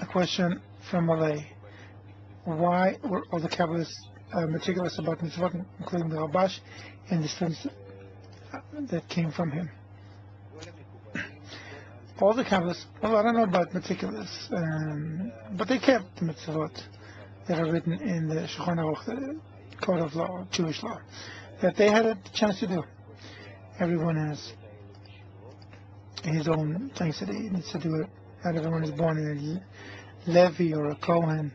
question from Malay. Why were all the Kabbalists meticulous about mitzvot, including the Rabash, and the students that came from him? All the Kabbalists, well, I don't know about meticulous, but they kept the mitzvot that are written in the Shulchan Aruch, the Code of Law, Jewish law, that they had a chance to do. Everyone has his own things that he needs to do it. Not everyone is born in a Levi or a Kohen,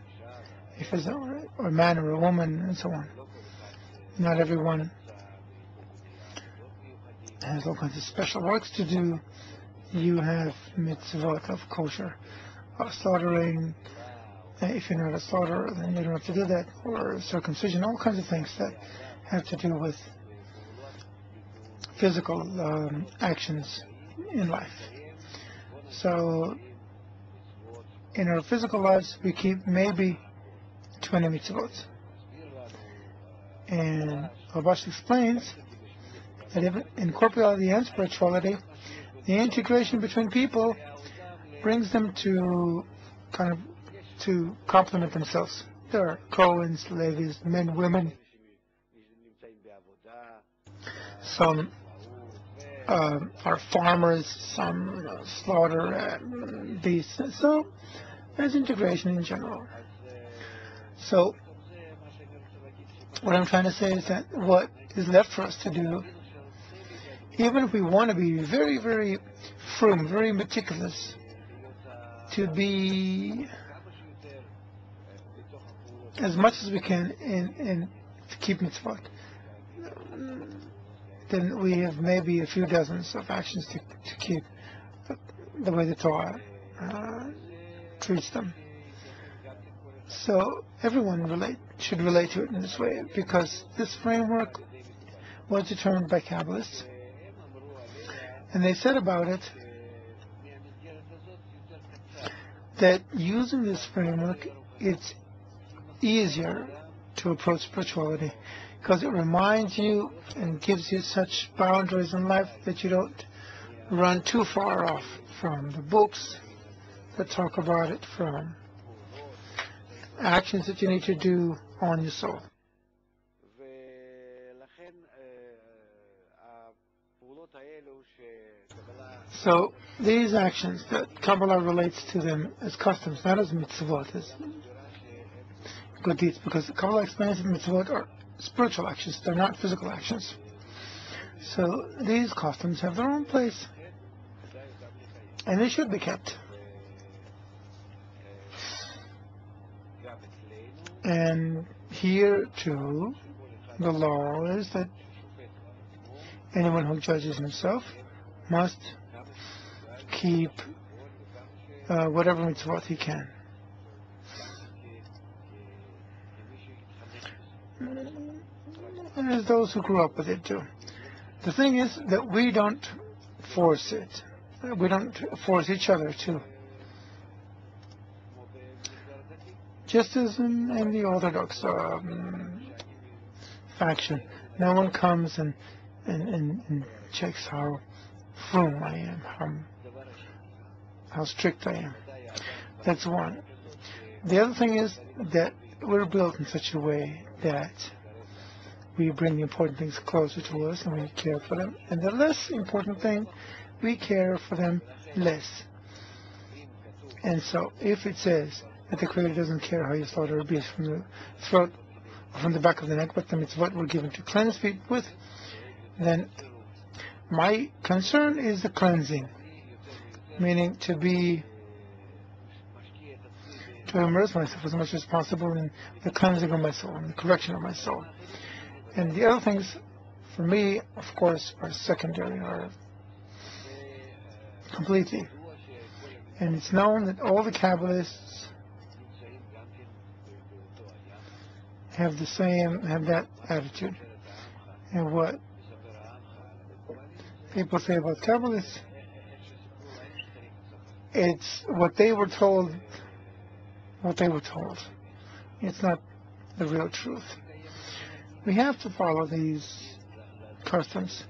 if it's a man or a woman, and so on. Not everyone has all kinds of special works to do. You have mitzvot of kosher, of slaughtering. If you're not a slaughterer, then you don't have to do that, or circumcision, all kinds of things that have to do with physical actions in life. So, in our physical lives, we keep maybe 20 mitzvot. And Rabash explains that even in corporeality and spirituality, the integration between people brings them to kind of to complement themselves. There are Kohens, Levis, men, women. Some are farmers, some slaughter beasts. So there's integration in general. So what I'm trying to say is that what is left for us to do, even if we want to be very, very firm, very meticulous, to be as much as we can in to keep mitzvot, then we have maybe a few dozens of actions to keep the way the Torah treats them. So everyone should relate to it in this way, because this framework was determined by Kabbalists, and they said about it that using this framework, it's easier to approach spirituality, because it reminds you and gives you such boundaries in life that you don't run too far off from the books that talk about it, from actions that you need to do on your soul. So these actions that Kabbalah relates to them as customs, not as mitzvot, as good deeds, because Kabbalah explains that mitzvot are spiritual actions, they're not physical actions. So these customs have their own place, and they should be kept. And here too, the law is that anyone who judges himself must keep whatever mitzvot he can. And there's those who grew up with it too. The thing is that we don't force it. We don't force each other to. Just as in the Orthodox faction, no one comes and checks how firm I am, how strict I am. That's one. The other thing is that we're built in such a way that we bring the important things closer to us and we care for them. And the less important thing, we care for them less. And so if it says that the Creator doesn't care how you slaughter a beast from the throat or from the back of the neck, but the mitzvot were given to cleanse people with, then my concern is the cleansing, meaning to immerse myself as much as possible in the cleansing of my soul and the correction of my soul. And the other things, for me, of course, are secondary, are completely. And it's known that all the Kabbalists have that attitude. And what people say about Kabbalists, it's what they were told. It's not the real truth. We have to follow these customs,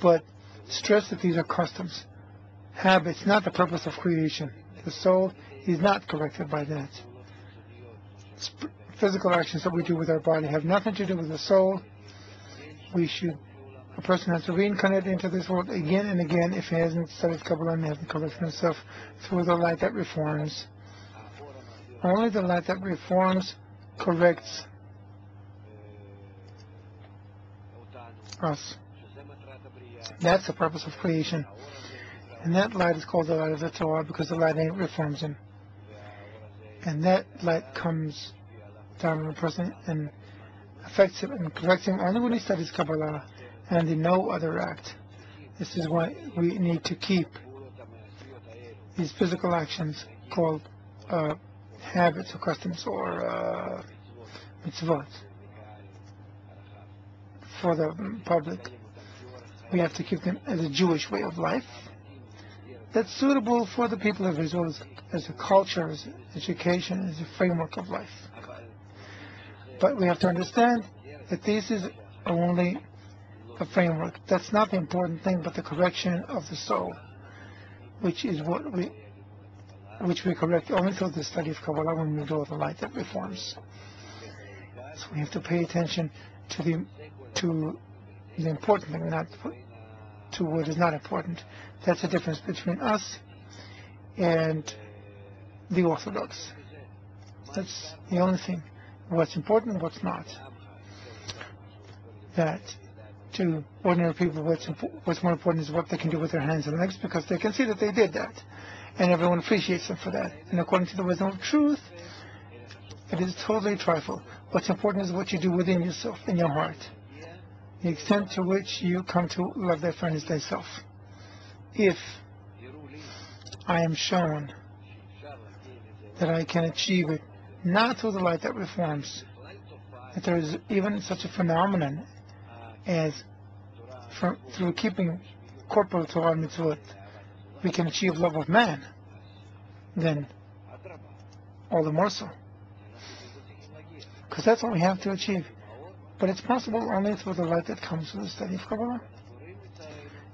but stress that these are customs, habits, not the purpose of creation. The soul is not corrected by that. Physical actions that we do with our body have nothing to do with the soul. A person has to reincarnate into this world again and again if he hasn't studied Kabbalah and hasn't corrected himself through the light that reforms. Only the light that reforms corrects us. That's the purpose of creation. And that light is called the light of the Torah because the light reforms him. And that light comes down on a person and affects him and corrects him only when he studies Kabbalah and in no other act. This is why we need to keep these physical actions called habits or customs or Mitzvoth for the public. We have to keep them as a Jewish way of life that's suitable for the people of Israel as a culture, as education, as a framework of life. But we have to understand that this is only a framework. That's not the important thing, but the correction of the soul, which we correct only through the study of Kabbalah when we draw the light that reforms. So we have to pay attention to the important thing, not to what is not important. That's the difference between us and the Orthodox. That's the only thing. What's important, what's not. That to ordinary people, what's more important is what they can do with their hands and legs because they can see that they did that. And everyone appreciates them for that. And according to the wisdom of truth, it is totally trifle. What's important is what you do within yourself, in your heart. The extent to which you come to love thy friend as thyself. If I am shown that I can achieve it, not through the light that reforms, that there is even such a phenomenon as through keeping corporal Torah mitzvot, we can achieve love of man, then all the more so. Because that's what we have to achieve. But it's possible only through the light that comes through the study of Kabbalah.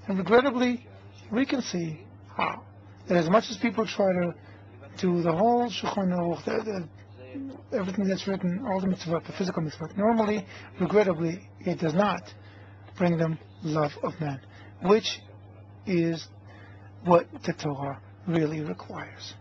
And regrettably, we can see how that as much as people try to do the whole Shulchan Aruch, everything that's written, all the mitzvot, the physical mitzvot, normally, regrettably, it does not bring them love of man, which is what the Torah really requires.